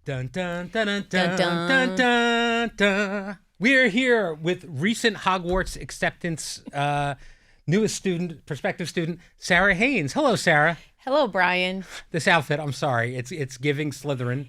Dun, dun, dun, dun, dun, Dun, dun, dun, dun. We're here with recent Hogwarts acceptance, prospective student, Sara Haines. Hello, Sara. Hello, Brian. This outfit, I'm sorry, it's giving Slytherin.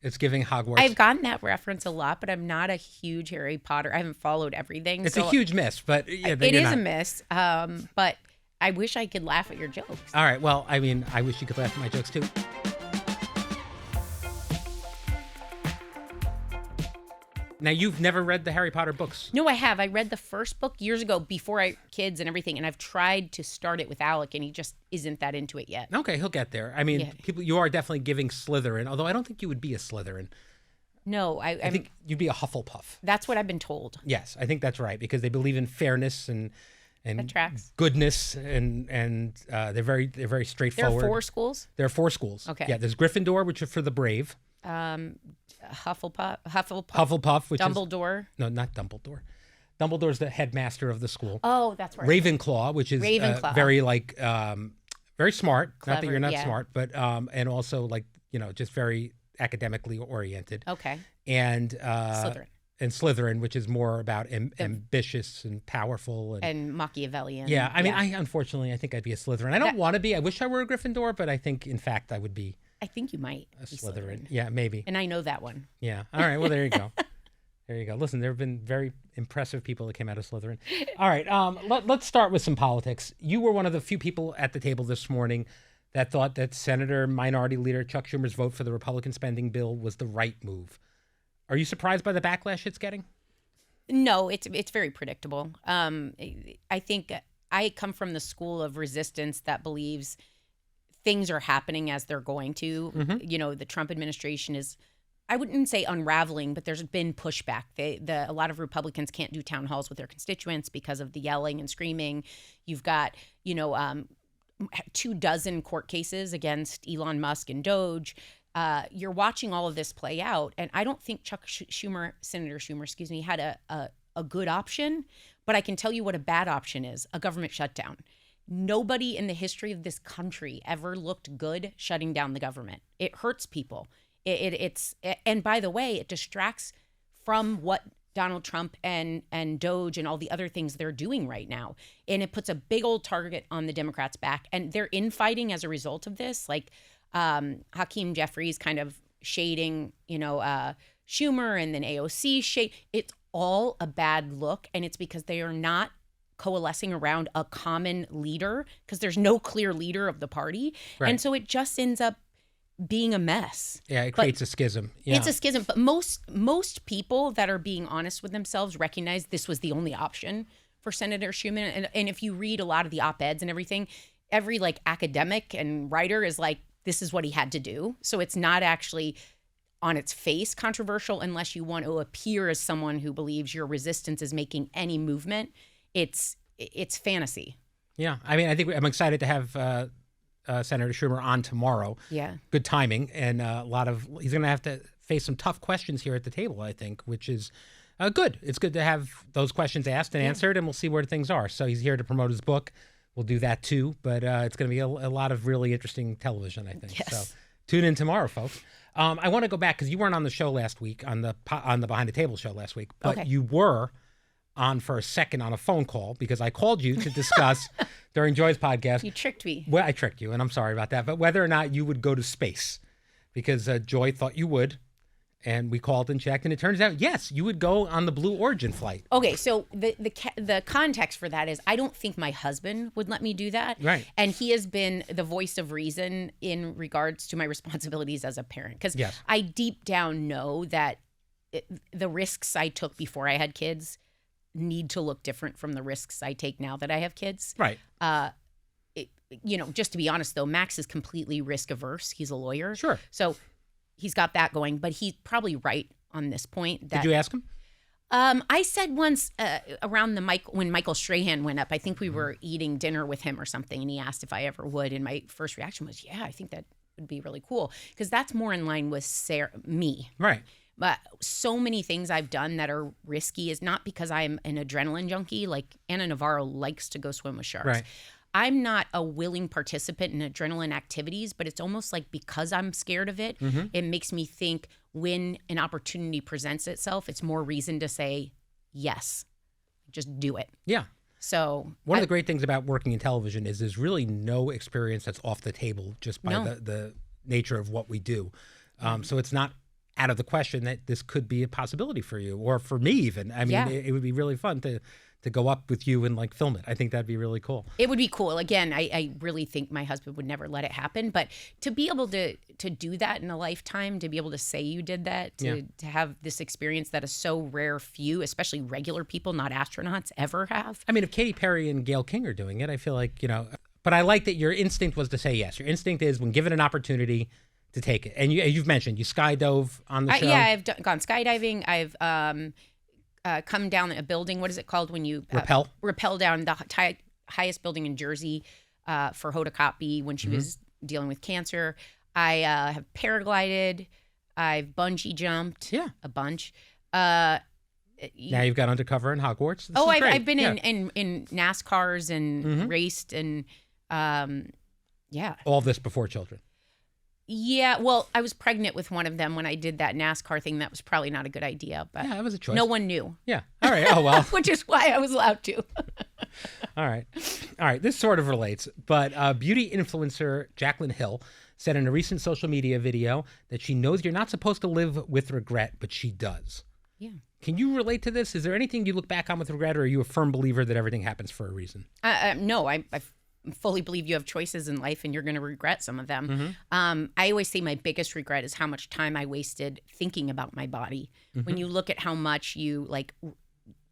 It's giving Hogwarts. I've gotten that reference a lot, but I'm not a huge Harry Potter. I haven't followed everything. It's a huge miss, but yeah, it is a miss. But I wish I could laugh at your jokes. All right. Well, I mean, I wish you could laugh at my jokes too. Now, you've never read the Harry Potter books. No, I have. I read the first book years ago before kids and everything, and I've tried to start it with Alec, and he just isn't that into it yet. Okay, he'll get there. I mean, Yeah. you are definitely giving Slytherin, although I don't think you would be a Slytherin. No, I think you'd be a Hufflepuff. That's what I've been told. Yes, I think that's right, because they believe in fairness and That tracks. goodness, and they're very There are straightforward. 4 schools. There are 4 schools. Okay. Yeah, there's Gryffindor, which is for the brave. Hufflepuff, which Dumbledore. No, not Dumbledore. Dumbledore's the headmaster of the school. Oh, that's right. Ravenclaw, which is Ravenclaw. very very smart. Not that Clever, you're not yeah. smart, but and also just very academically oriented. Okay. And Slytherin. And Slytherin, which is more about ambitious and powerful And Machiavellian. yeah. I mean, I think I'd be a Slytherin. I don't want to be. I wish I were a Gryffindor, but I think in fact I would be I think you might a be Slytherin. Yeah, maybe. And I know that one. Yeah. All right. Well, there you go. There you go. Listen, there have been very impressive people that came out of Slytherin. All right. Let's start with some politics. You were one of the few people at the table this morning that thought that Senator Minority Leader Chuck Schumer's vote for the Republican spending bill was the right move. Are you surprised by the backlash it's getting? No, it's very predictable. I think I come from the school of resistance that believes things are happening as they're going to. Mm-hmm. You know, the Trump administration is, I wouldn't say unraveling, but there's been pushback. A lot of Republicans can't do town halls with their constituents because of the yelling and screaming. You've got, 24 court cases against Elon Musk and Doge. You're watching all of this play out, and I don't think Senator Schumer, had a good option, but I can tell you what a bad option is: a government shutdown. Nobody in the history of this country ever looked good shutting down the government. It hurts people. And by the way, it distracts from what Donald Trump and Doge and all the other things they're doing right now. And it puts a big old target on the Democrats' back. And they're infighting as a result of this. Like Hakeem Jeffries kind of shading, Schumer, and then AOC shade. It's all a bad look. And it's because they are not coalescing around a common leader, because there's no clear leader of the party. Right. And so it just ends up being a mess. Yeah, it creates a schism. Yeah. It's a schism. But most people that are being honest with themselves recognize this was the only option for Senator Schumer. And if you read a lot of the op-eds and everything, every academic and writer is like, this is what he had to do. So it's not actually on its face controversial unless you want to appear as someone who believes your resistance is making any movement. It's fantasy. Yeah. I mean, I'm excited to have Senator Schumer on tomorrow. Yeah. Good timing. And he's going to have to face some tough questions here at the table, I think, which is good. It's good to have those questions asked and answered, and we'll see where things are. So he's here to promote his book. We'll do that too. But it's going to be a lot of really interesting television, I think. Yes. So tune in tomorrow, folks. I want to go back because you weren't on the show last week, on the Behind the Table show last week, but you were on for a second on a phone call because I called you to discuss during Joy's podcast. You tricked me. Well, I tricked you, and I'm sorry about that. But whether or not you would go to space, because Joy thought you would, and we called and checked, and it turns out yes, you would go on the Blue Origin flight. Okay, so the context for that is I don't think my husband would let me do that. Right. And he has been the voice of reason in regards to my responsibilities as a parent, because I deep down know that the risks I took before I had kids need to look different from the risks I take now that I have kids. Right. Just to be honest, though, Max is completely risk averse. He's a lawyer. Sure. So he's got that going, but he's probably right on this point. Did you ask him? I said once around when Michael Strahan went up, I think we were eating dinner with him or something, and he asked if I ever would. And my first reaction was, yeah, I think that would be really cool, because that's more in line with me. Right. But so many things I've done that are risky is not because I'm an adrenaline junkie. Like Anna Navarro likes to go swim with sharks. I'm not a willing participant in adrenaline activities, but it's almost like because I'm scared of it, it makes me think when an opportunity presents itself, it's more reason to say yes, just do it. Yeah. So one of the great things about working in television is there's really no experience that's off the table just by the nature of what we do. So it's not out of the question that this could be a possibility for you or for me even. I mean, it would be really fun to go up with you and like film it. I think that'd be really cool. It would be cool. Again, I really think my husband would never let it happen, but to be able to do that in a lifetime, to be able to say you did that, to have this experience that is so rare, few, especially regular people, not astronauts, ever have. I mean, if Katy Perry and Gayle King are doing it, I feel like, but I like that your instinct was to say yes. Your instinct is when given an opportunity to take it. And you've mentioned you skydove on the show. Yeah, I've gone skydiving. I've come down a building. What is it called when you rappel down the highest building in Jersey for Hoda Kotb when she was dealing with cancer. I have paraglided. I've bungee jumped a bunch. Now you've got undercover in Hogwarts. I've been in NASCARs and raced and all this before children. Yeah, well, I was pregnant with one of them when I did that NASCAR thing. That was probably not a good idea, but it was a choice. No one knew. Yeah. All right. Oh, well. Which is why I was allowed to. All right. This sort of relates, but beauty influencer Jaclyn Hill said in a recent social media video that she knows you're not supposed to live with regret, but she does. Yeah. Can you relate to this? Is there anything you look back on with regret, or are you a firm believer that everything happens for a reason? No, I fully believe you have choices in life and you're going to regret some of them. I always say my biggest regret is how much time I wasted thinking about my body. When you look at how much you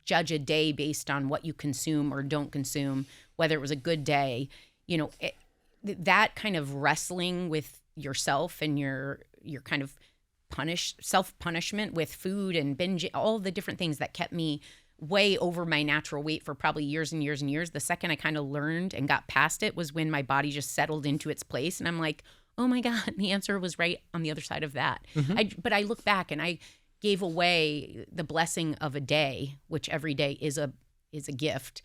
judge a day based on what you consume or don't consume, whether it was a good day, that kind of wrestling with yourself and your kind of self-punishment with food and binge, all the different things that kept me way over my natural weight for probably years and years and years. The second I kind of learned and got past it was when my body just settled into its place. And I'm like, oh my God, the answer was right on the other side of that. But I look back and I gave away the blessing of a day, which every day is a gift,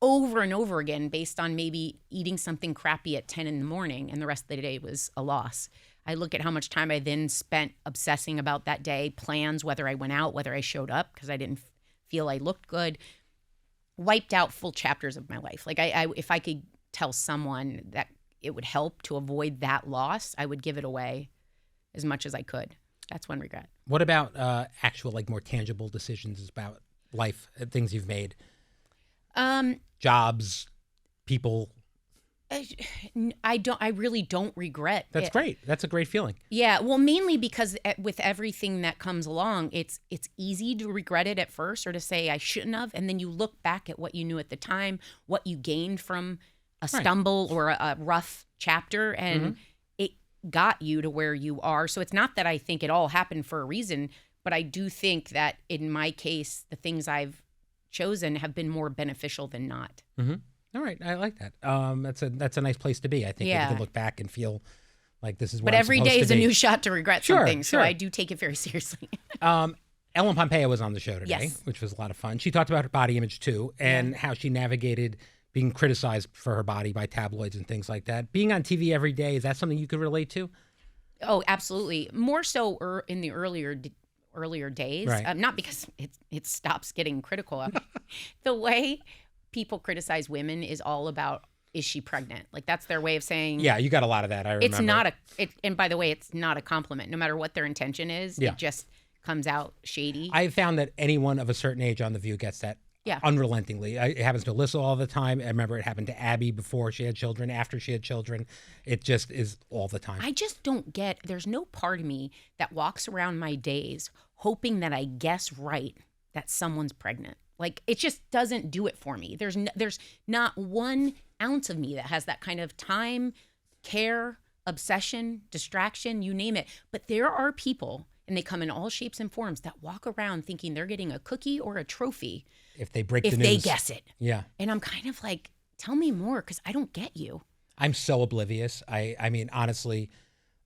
over and over again based on maybe eating something crappy at 10 in the morning and the rest of the day was a loss. I look at how much time I then spent obsessing about that day, plans, whether I went out, whether I showed up because I didn't feel I looked good, wiped out full chapters of my life. Like if I could tell someone that it would help to avoid that loss, I would give it away as much as I could. That's one regret. What about actual more tangible decisions about life, things you've made? Jobs, people. I really don't regret. That's great. That's a great feeling. Yeah. Well, mainly because with everything that comes along, it's easy to regret it at first or to say I shouldn't have. And then you look back at what you knew at the time, what you gained from a stumble or a rough chapter, and it got you to where you are. So it's not that I think it all happened for a reason, but I do think that in my case, the things I've chosen have been more beneficial than not. All right, I like that. That's a nice place to be. I think if you can look back and feel like this is. But every day is a new shot to regret something, so I do take it very seriously. Ellen Pompeo was on the show today, Yes. which was a lot of fun. She talked about her body image too, and how she navigated being criticized for her body by tabloids and things like that. Being on TV every day, is that something you could relate to? Oh, absolutely. More so in the earlier days, Right. Not because it stops getting critical. The way people criticize women is all about, is she pregnant? Like that's their way of saying. Yeah, you got a lot of that. I remember. It's not and by the way, it's not a compliment. No matter what their intention is, it just comes out shady. I found that anyone of a certain age on The View gets that unrelentingly. It happens to Alyssa all the time. I remember it happened to Abby before she had children, after she had children. It just is all the time. I just don't get, there's no part of me that walks around my days hoping that I guess right that someone's pregnant. Like it just doesn't do it for me. There's not 1 ounce of me that has that kind of time, care, obsession, distraction, you name it. But there are people, and they come in all shapes and forms, that walk around thinking they're getting a cookie or a trophy if they break the news. If they guess it. Yeah. And I'm kind of like, tell me more because I don't get you. I'm so oblivious. I mean, honestly,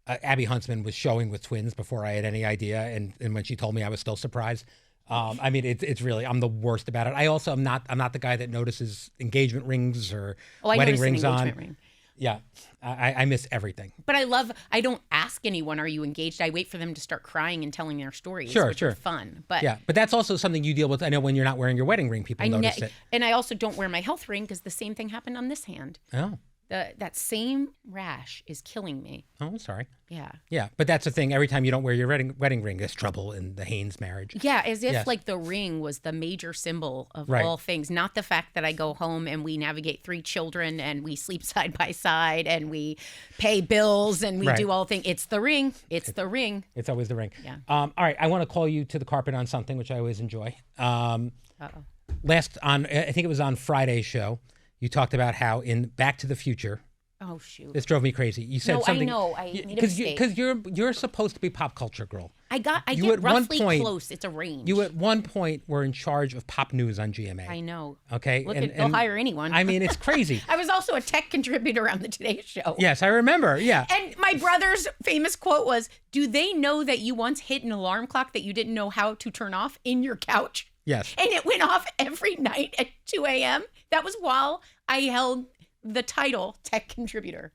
Abby Huntsman was showing with twins before I had any idea. And when she told me, I was still surprised. I mean, it's really, I'm the worst about it. I also I'm not the guy that notices engagement rings or I wedding noticed an rings on. engagement ring. Yeah, I miss everything. But I don't ask anyone, are you engaged? I wait for them to start crying and telling their stories, which are fun. But yeah, but that's also something you deal with. I know when you're not wearing your wedding ring, people notice it. And I also don't wear my health ring because the same thing happened on this hand. Oh. That same rash is killing me. Oh, I'm sorry. Yeah. Yeah, but that's the thing. Every time you don't wear your wedding ring, there's trouble in the Haines marriage. Yeah, as if like the ring was the major symbol of all things, not the fact that I go home and we navigate 3 children and we sleep side by side and we pay bills and we do all things. It's the ring. It's the ring. It's always the ring. Yeah. All right, I want to call you to the carpet on something, which I always enjoy. I think it was on Friday's show, you talked about how in Back to the Future. Oh shoot! This drove me crazy. You said something. I know. I made a mistake. Because you're supposed to be pop culture girl. I get roughly close. It's a range. You at one point were in charge of pop news on GMA. I know. Okay. Look, they'll hire anyone. I mean, it's crazy. I was also a tech contributor on the Today Show. Yes, I remember. Yeah. And my brother's famous quote was, "Do they know that you once hit an alarm clock that you didn't know how to turn off in your couch?" Yes. And it went off every night at 2 a.m. That was while I held the title tech contributor.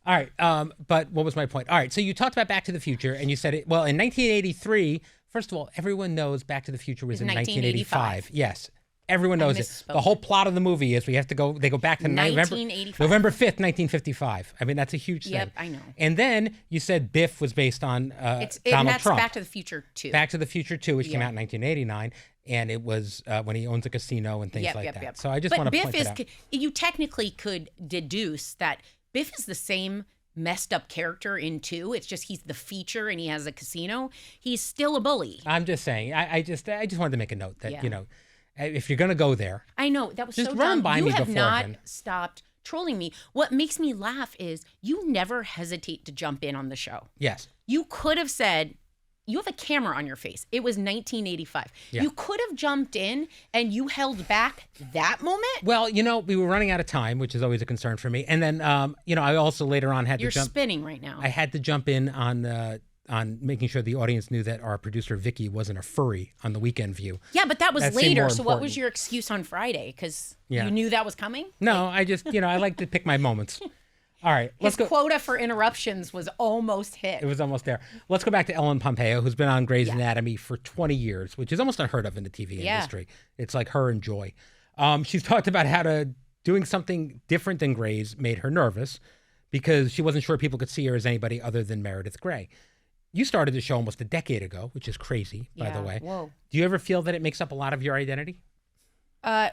All right. But what was my point? All right. So you talked about Back to the Future and you said it, well, in 1983, first of all, everyone knows Back to the Future was in 1985. Yes. Everyone knows it. The whole plot of the movie is they go back to November 5th, 1955. I mean, that's a huge thing. Yep, I know. And then you said Biff was based on Donald that's Trump. Back to the Future 2. Back to the Future 2, which came out in 1989. And it was when he owns a casino and things like that. So I just want to point that out. You technically could deduce that Biff is the same messed up character in 2. It's just he's the feature and he has a casino. He's still a bully. I'm just saying. I just wanted to make a note that, if you're going to go there. I know. That was just so run dumb. by me You have before not then. stopped trolling me. What makes me laugh is you never hesitate to jump in on the show. Yes. You could have said, you have a camera on your face. It was 1985. Yeah. You could have jumped in and you held back that moment. Well, we were running out of time, which is always a concern for me. And then, I also later on had to jump. You're spinning right now. I had to jump in on making sure the audience knew that our producer Vicky wasn't a furry on the Weekend View. Yeah, but that was That seemed later. more So what was important. your excuse on Friday? Because you knew that was coming? No, I just, I like to pick my moments. All right, let's go. His quota for interruptions was almost hit. It was almost there. Let's go back to Ellen Pompeo, who's been on Grey's Anatomy for 20 years, which is almost unheard of in the TV industry. It's like her and Joy. She's talked about how doing something different than Grey's made her nervous because she wasn't sure people could see her as anybody other than Meredith Grey. You started the show almost a decade ago, which is crazy, by the way. Whoa. Do you ever feel that it makes up a lot of your identity?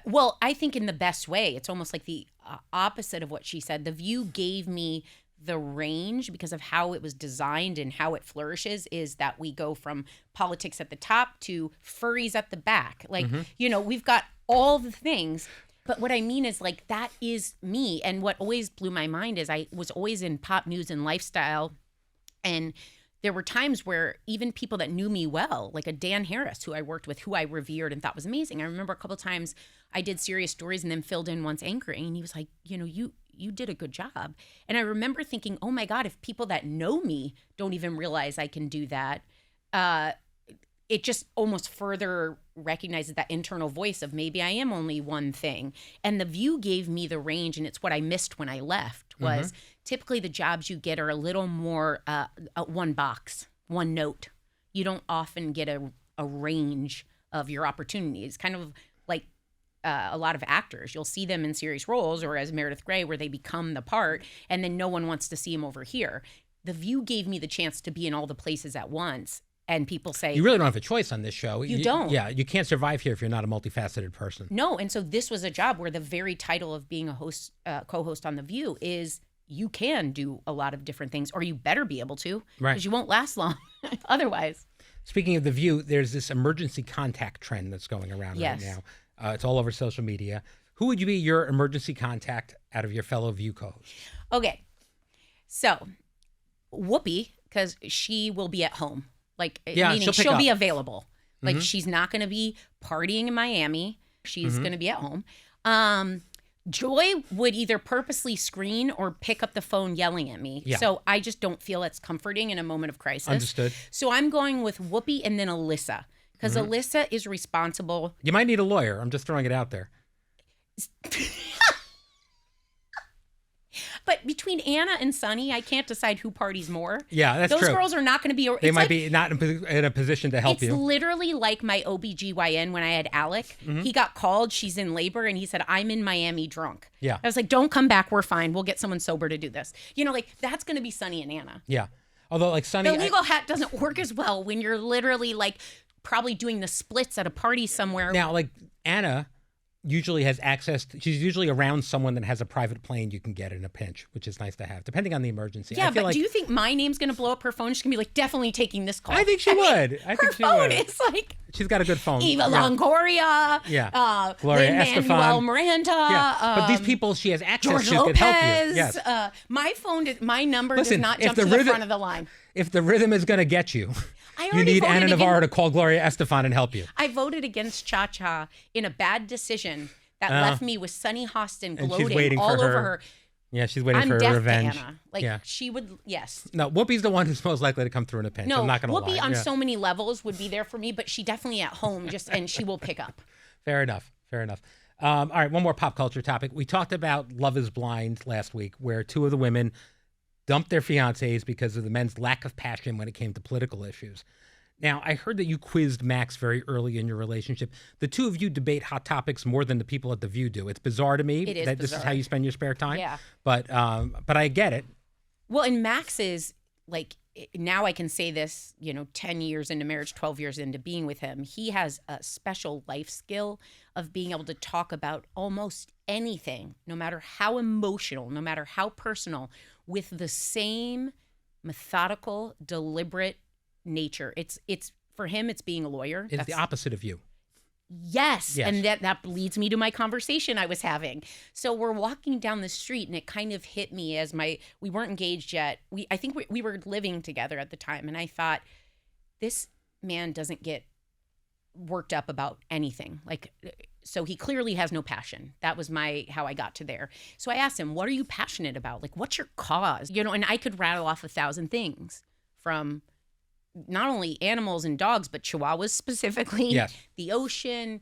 Well, I think in the best way. It's almost like the opposite of what she said. The View gave me the range because of how it was designed and how it flourishes is that we go from politics at the top to furries at the back. Like, we've got all the things. But what I mean is like, that is me. And what always blew my mind is I was always in pop news and lifestyle. And there were times where even people that knew me well, like a Dan Harris, who I worked with, who I revered and thought was amazing. I remember a couple of times I did serious stories and then filled in once anchoring. And he was like, you did a good job. And I remember thinking, oh my God, if people that know me don't even realize I can do that, it just almost further recognizes that internal voice of maybe I am only one thing. And the View gave me the range, and it's what I missed when I left, was typically the jobs you get are a little more one box, one note. You don't often get a range of your opportunities. Kind of like a lot of actors. You'll see them in serious roles or as Meredith Grey where they become the part, and then no one wants to see them over here. The View gave me the chance to be in all the places at once. And people say... You really don't have a choice on this show. You don't. Yeah, you can't survive here if you're not a multifaceted person. No, and so this was a job where the very title of being a host, co-host on The View is you can do a lot of different things, or you better be able to, because you won't last long otherwise. Speaking of The View, there's this emergency contact trend that's going around right now. It's all over social media. Who would you be your emergency contact out of your fellow View co-hosts? Okay, so Whoopi, because she will be at home. Like, meaning she'll be available. Like, she's not going to be partying in Miami. She's going to be at home. Joy would either purposely screen or pick up the phone yelling at me. Yeah. So I just don't feel it's comforting in a moment of crisis. Understood. So I'm going with Whoopi and then Alyssa, because Alyssa is responsible. You might need a lawyer. I'm just throwing it out there. But between Anna and Sunny, I can't decide who parties more. Yeah, that's Those true. Those girls are not going to be... They might be not in a position to help you. It's literally like my OBGYN when I had Alec. He got called. She's in labor. And he said, I'm in Miami drunk. Yeah. I was like, don't come back. We're fine. We'll get someone sober to do this. You know, like that's going to be Sunny and Anna. Yeah. Although like Sunny... The legal hat doesn't work as well when you're literally like probably doing the splits at a party somewhere. Now, like Anna usually has access she's usually around someone that has a private plane you can get in a pinch, which is nice to have, depending on the emergency. Yeah, I feel but like, do you think my name's going to blow up her phone? She's going to be like, definitely taking this call. I think she would. I her think she phone would. is like... She's got a good phone. Eva Longoria, Gloria Lin-Manuel Estefan. Miranda. Yeah. But these people she has access George to Lopez. could help you. Yes. My phone, my number Listen, does not if jump the to the rhythm- front of the line. If the rhythm is going to get you, I you already need voted Anna Navarro against- to call Gloria Estefan and help you. I voted against Cha Cha in a bad decision that left me with Sunny Hostin And she's gloating waiting all for over her. her. Yeah, she's waiting I'm for deaf her revenge. to Anna. Like Yeah. she would, yes. No, Whoopi's the one who's most likely to come through in a pinch. No, I'm not going to lie. Whoopi on Yeah. so many levels would be there for me, but she definitely at home and she will pick up. Fair enough. Fair enough. All right, one more pop culture topic. We talked about Love is Blind last week, where two of the women dumped their fiancés because of the men's lack of passion when it came to political issues. Now, I heard that you quizzed Max very early in your relationship. The two of you debate hot topics more than the people at The View do. It's bizarre to me It is that this is bizarre. how you spend your spare time. Yeah. But I get it. Well, and Max is like, now I can say this, 10 years into marriage, 12 years into being with him, he has a special life skill of being able to talk about almost anything, no matter how emotional, no matter how personal, with the same methodical, deliberate nature. It's for him, it's being a lawyer. It's the opposite of you. Yes. And that leads me to my conversation I was having. So we're walking down the street and it kind of hit me as we weren't engaged yet. I think we were living together at the time. And I thought, this man doesn't get worked up about anything. So he clearly has no passion. That was how I got to there. So I asked him, what are you passionate about? Like, what's your cause? And I could rattle off 1,000 things, from not only animals and dogs, but chihuahuas specifically, Yes. the ocean,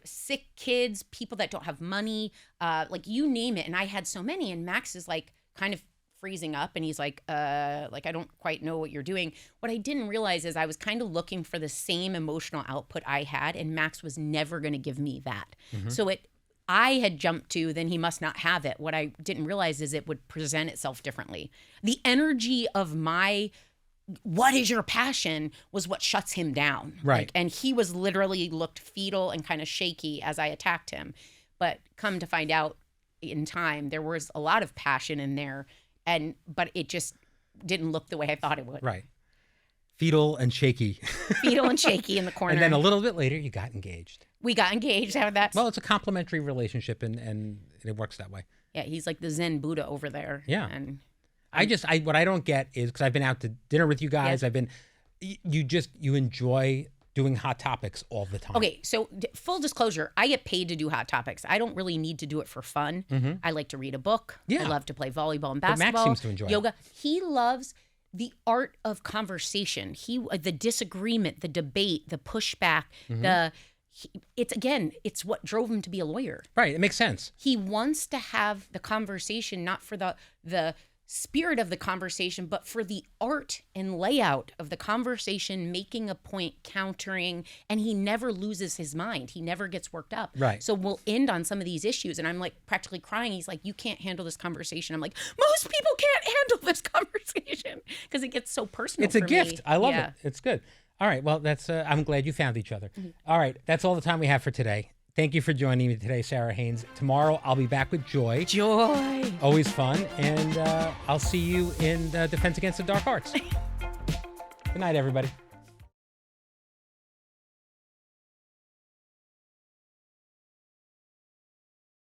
sick kids, people that don't have money, like you name it. And I had so many, and Max is like kind of freezing up and he's like, I don't quite know what you're doing. What I didn't realize is I was kind of looking for the same emotional output I had, and Max was never going to give me that. So I had jumped to, then he must not have it. What I didn't realize is it would present itself differently. The energy of what is your passion was what shuts him down. Right. And he was literally looked fetal and kind of shaky as I attacked him. But come to find out in time, there was a lot of passion in there, but it just didn't look the way I thought it would. Right. Fetal and shaky. Fetal and shaky in the corner. And then a little bit later, you got engaged. We got engaged out of that. Well, it's a complimentary relationship, and it works that way. Yeah, he's like the Zen Buddha over there. Yeah. And what I don't get is, because I've been out to dinner with you guys, you enjoy doing hot topics all the time. Okay, so full disclosure, I get paid to do hot topics. I don't really need to do it for fun. I like to read a book. Yeah. I love to play volleyball and But Max basketball. seems to enjoy it. yoga. He loves the art of conversation. The disagreement, the debate, the pushback, it's what drove him to be a lawyer. Right, it makes sense. He wants to have the conversation, not for the spirit of the conversation, but for the art and layout of the conversation, making a point, countering, and he never loses his mind. He never gets worked up. Right. So we'll end on some of these issues, and I'm like practically crying. He's like, you can't handle this conversation. I'm like, most people can't handle this conversation because it gets so personal. It's a for gift. me. I love Yeah. it. It's good. All right, well, I'm glad you found each other. All right, that's all the time we have for today. Thank you for joining me today, Sara Haines. Tomorrow, I'll be back with Joy. Joy. Always fun. And I'll see you in Defense Against the Dark Arts. Good night, everybody.